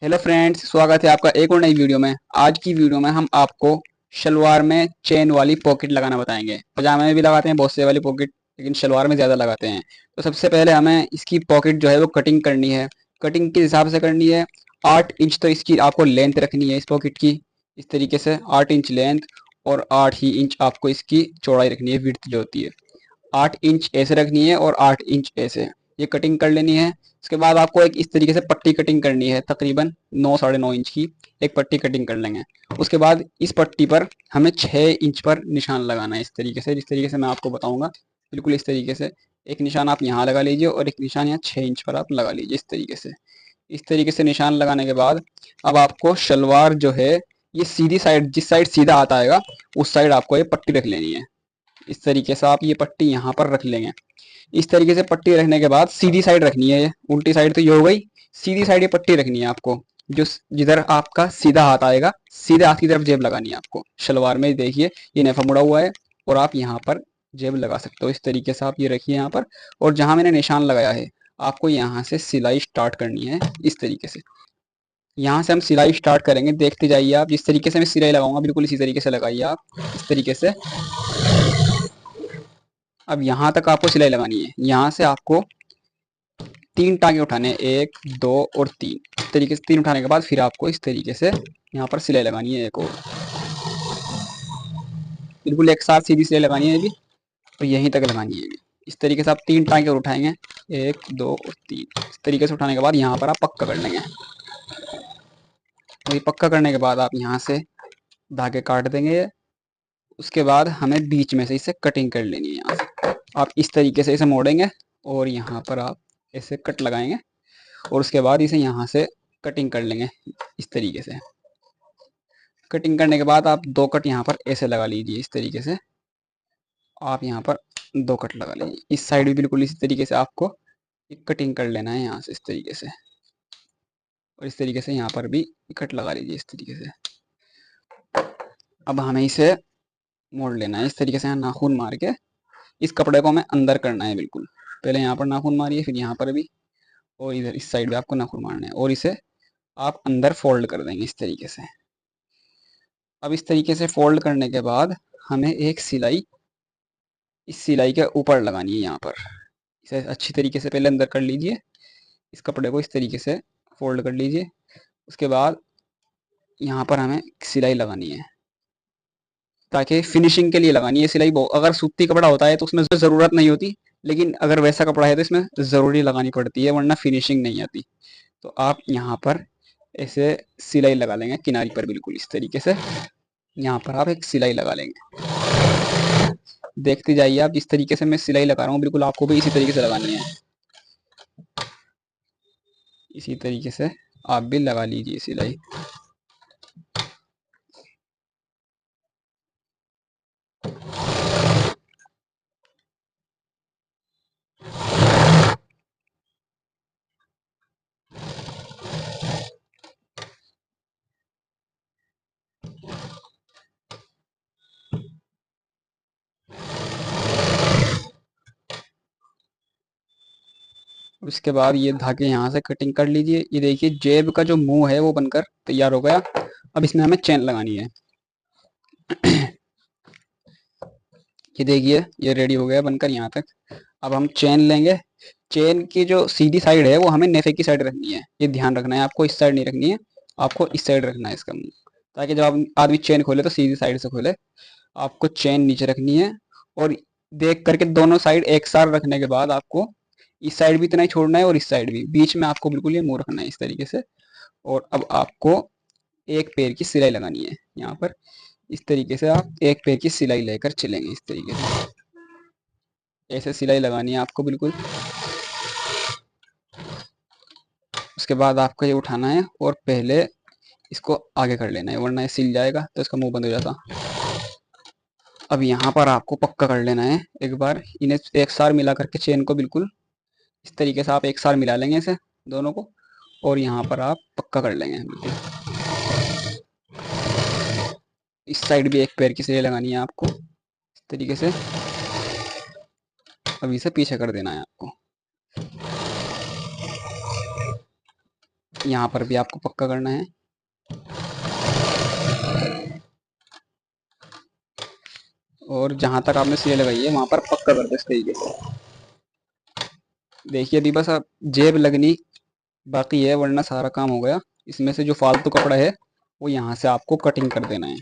Hello friends, स्वागत है आपका एक और नई वीडियो में। आज की वीडियो में हम आपको शलवार में चेन वाली पॉकेट लगाना बताएंगे। पजामे में भी लगाते हैं बहुत से वाली पॉकेट, लेकिन शलवार में ज़्यादा लगाते हैं। तो सबसे पहले हमें इसकी पॉकेट जो है वो कटिंग करनी है। कटिंग किस हिसाब से करनी है? 8 इंच तो इसकी आपको लेंथ रखनी है इस पॉकेट की। इस तरीके से 8 इंच लेंथ और 8 ही इंच आपको इसकी चौड़ाई रखनी है, विड्थ जो होती है। 8 इंच ऐसे रखनी है और 8 इंच ऐसे, ये कटिंग कर लेनी है। उसके बाद आपको एक इस तरीके से पट्टी कटिंग करनी है, तकरीबन 9 साढ़े 9 इंच की एक पट्टी कटिंग कर लेंगे। उसके बाद इस पट्टी पर हमें 6 इंच पर निशान लगाना है, इस तरीके से, जिस तरीके से मैं आपको बताऊंगा। बिल्कुल इस तरीके से एक निशान आप यहाँ लगा लीजिए और एक निशान यहाँ 6 इंच पर आप लगा लीजिए, इस तरीके से। इस तरीके से निशान लगाने के बाद अब आपको शलवार जो है, ये सीधी साइड, जिस साइड सीधा आता आएगा उस साइड आपको ये पट्टी रख लेनी है। इस तरीके से आप ये पट्टी यहाँ पर रख लेंगे। इस तरीके से पट्टी रखने के बाद सीधी साइड रखनी है, ये उल्टी साइड तो ये हो गई। सीधी साइड ये पट्टी रखनी है आपको, जो जिधर आपका सीधा हाथ आएगा, सीधे हाथ की तरफ जेब लगानी है आपको। शलवार में देखिए ये नेफा मुड़ा हुआ है और आप यहाँ पर जेब लगा सकते हो। इस तरीके से आप ये रखिए यहाँ पर, और जहाँ मैंने निशान लगाया है आपको यहाँ से सिलाई स्टार्ट करनी है। इस तरीके से यहाँ से हम सिलाई स्टार्ट करेंगे, देखते जाइए आप। जिस तरीके से मैं सिलाई लगाऊंगा बिल्कुल इसी तरीके से लगाइए आप, इस तरीके से। अब यहाँ तक आपको सिलाई लगानी है। यहाँ से आपको 3 टाँगे उठाने हैं, 1 2 और 3। इस तरीके से 3 उठाने के बाद फिर आपको इस तरीके से यहाँ पर सिलाई लगानी है, एक और। बिल्कुल एक साथ सीधी सिलाई लगानी है ये भी, और यहीं तक लगानी है ये भी। इस तरीके से आप 3 टाँगे और उठाएंगे, 1 2 और 3। इस तरीके से उठाने के बाद यहाँ पर आप पक्का कर लेंगे, और ये पक्का करने के बाद आप यहाँ से धागे काट देंगे। उसके बाद हमें बीच में से इसे कटिंग कर लेनी है। यहाँ से आप इस तरीके से इसे मोड़ेंगे और यहाँ पर आप ऐसे कट लगाएंगे, और उसके बाद इसे यहाँ से कटिंग कर लेंगे इस तरीके से। कटिंग करने के बाद आप 2 कट यहाँ पर ऐसे लगा लीजिए, इस तरीके से। आप यहाँ पर 2 कट लगा लीजिए। इस साइड भी बिल्कुल इसी तरीके से आपको एक कटिंग कर लेना है यहाँ से, इस तरीके से। और इस तरीके से यहाँ पर भी कट लगा लीजिए, इस तरीके से। अब हमें इसे मोड़ लेना है इस तरीके से, यहाँ नाखून मार के इस कपड़े को हमें अंदर करना है बिल्कुल। पहले यहाँ पर नाखून मारिए, फिर यहाँ पर भी, और इधर इस साइड भी आपको नाखून मारना है, और इसे आप अंदर फोल्ड कर देंगे इस तरीके से। अब इस तरीके से फोल्ड करने के बाद हमें एक सिलाई इस सिलाई के ऊपर लगानी है यहाँ पर। इसे अच्छी तरीके से पहले अंदर कर लीजिए, इस कपड़े को इस तरीके से फोल्ड कर लीजिए। उसके बाद यहाँ पर हमें सिलाई लगानी है, ताकि फिनिशिंग के लिए लगानी है सिलाई। अगर सूती कपड़ा होता है तो उसमें ज़रूरत नहीं होती, लेकिन अगर वैसा कपड़ा है तो इसमें ज़रूरी लगानी पड़ती है, वरना फिनिशिंग नहीं आती। तो आप यहाँ पर ऐसे सिलाई लगा लेंगे किनारी पर, बिल्कुल इस तरीके से। यहाँ पर आप एक सिलाई लगा लेंगे। देखते जाइए आप, जिस तरीके से मैं सिलाई लगा रहा हूँ बिल्कुल आपको भी इसी तरीके से लगानी है। इसी तरीके से आप भी लगा लीजिए सिलाई। उसके बाद ये धागे यहाँ से कटिंग कर लीजिए। ये देखिए जेब का जो मुंह है वो बनकर तैयार हो गया। अब इसमें हमें चेन लगानी है। ये देखिए ये रेडी हो गया बनकर यहाँ तक। अब हम चेन लेंगे। चेन की जो सीधी साइड है वो हमें नेफे की साइड रखनी है, ये ध्यान रखना है आपको। इस साइड नहीं रखनी है, आपको इस साइड रखना है इसका मुंह, ताकि जब आप आदमी चेन खोले तो सीधी साइड से खोले। आपको चेन नीचे रखनी है, और देख करके दोनों साइड एक साथ रखने के बाद आपको इस साइड भी इतना ही छोड़ना है और इस साइड भी। बीच में आपको बिल्कुल ये मुंह रखना है इस तरीके से। और अब आपको एक पैर की सिलाई लगानी है यहाँ पर। इस तरीके से आप एक पैर की सिलाई लेकर चलेंगे, इस तरीके से ऐसे सिलाई लगानी है आपको बिल्कुल। उसके बाद आपको ये उठाना है और पहले इसको आगे कर लेना है, वरना ये सिल जाएगा तो इसका मुंह बंद हो जाता। अब यहाँ पर आपको पक्का कर लेना है एक बार, इन्हें एक साथ मिला करके चेन को बिल्कुल इस तरीके से आप एक साथ मिला लेंगे इसे दोनों को, और यहाँ पर आप पक्का कर लेंगे बिल्कुल। इस साइड भी एक पैर की सिलाई लगानी है आपको इस तरीके से। अब इसे पीछे कर देना है आपको। यहाँ पर भी आपको पक्का करना है। और जहाँ तक आपने सिलाई लगाई है वहाँ पर पक्का कर दो इस तरीके से। देखिए अभी बस अब जेब लगनी बाकी है, वरना सारा काम हो गया। इसमें से जो फालतू कपड़ा है वो यहाँ से आपको कटिंग कर देना है।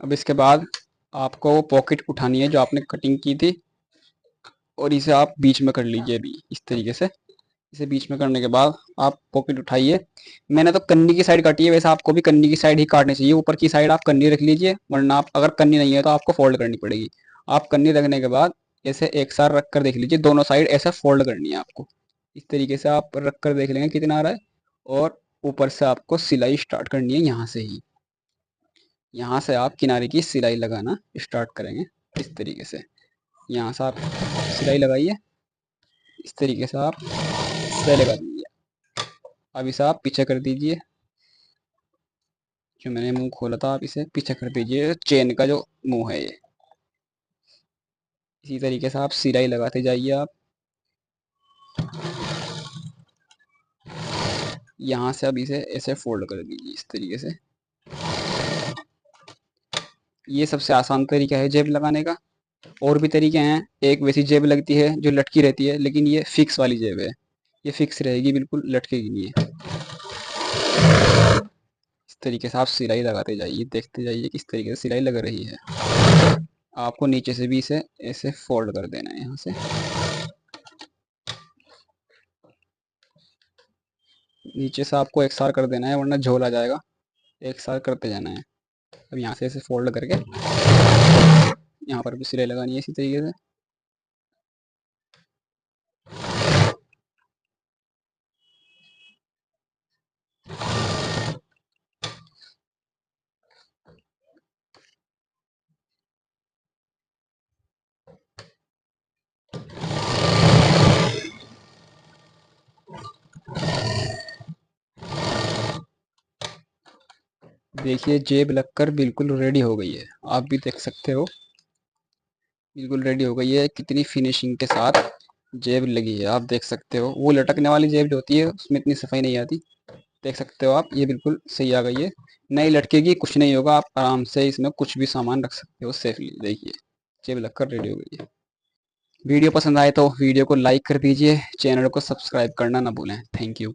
अब इसके बाद आपको वो पॉकेट उठानी है जो आपने कटिंग की थी, और इसे आप बीच में कर लीजिए अभी इस तरीके से। इसे बीच में करने के बाद आप पॉकेट उठाइए। मैंने तो कन्नी की साइड काटी है, वैसे आपको भी कन्नी की साइड ही काटनी चाहिए। ऊपर की साइड आप कन्नी रख लीजिए, वरना आप अगर कन्नी नहीं है तो आपको फोल्ड करनी पड़ेगी। आप कन्नी रखने के बाद ऐसे एक साथ रख कर देख लीजिए, दोनों साइड ऐसे फोल्ड करनी है आपको। इस तरीके से आप रख कर देख लेंगे कितना आ रहा है। और ऊपर से आपको सिलाई स्टार्ट करनी है यहाँ से ही। यहाँ से आप किनारे की सिलाई लगाना स्टार्ट करेंगे इस तरीके से। यहाँ से आप सिलाई लगाइए, इस तरीके से आप सिलाई लगा दीजिए। अब इसे आप पीछे कर दीजिए। जो मैंने मुंह खोला था आप इसे पीछे कर दीजिए, चेन का जो मुंह है ये। इसी तरीके से आप सिलाई लगाते जाइए। आप यहाँ से अब इसे ऐसे फोल्ड कर दीजिए इस तरीके से। ये सबसे आसान तरीका है जेब लगाने का। और भी तरीके हैं। एक वैसी जेब लगती है जो लटकी रहती है, लेकिन ये फिक्स वाली जेब है। ये फिक्स रहेगी, बिल्कुल लटकेगी नहीं है। इस तरीके से आप सिलाई लगाते जाइए, देखते जाइए किस तरीके से सिलाई लग रही है। आपको नीचे से भी इसे ऐसे फोल्ड कर देना है यहाँ से। नीचे से आपको एक सार कर देना है, वरना झोल आ जाएगा। एक सार करते जाना है। अब यहाँ से ऐसे फोल्ड करके यहाँ पर भी सिलाई लगानी है इसी तरीके से। देखिए जेब लगकर बिल्कुल रेडी हो गई है, आप भी देख सकते हो। बिल्कुल रेडी हो गई है, कितनी फिनिशिंग के साथ जेब लगी है आप देख सकते हो। वो लटकने वाली जेब जो होती है उसमें इतनी सफाई नहीं आती। देख सकते हो आप, ये बिल्कुल सही आ गई है। नहीं लटकेगी, कुछ नहीं होगा, आप आराम से इसमें कुछ भी सामान रख सकते हो सेफली। देखिए जेब लगकर रेडी हो गई है। वीडियो पसंद आए तो वीडियो को लाइक कर दीजिए, चैनल को सब्सक्राइब करना ना भूलें। Thank you.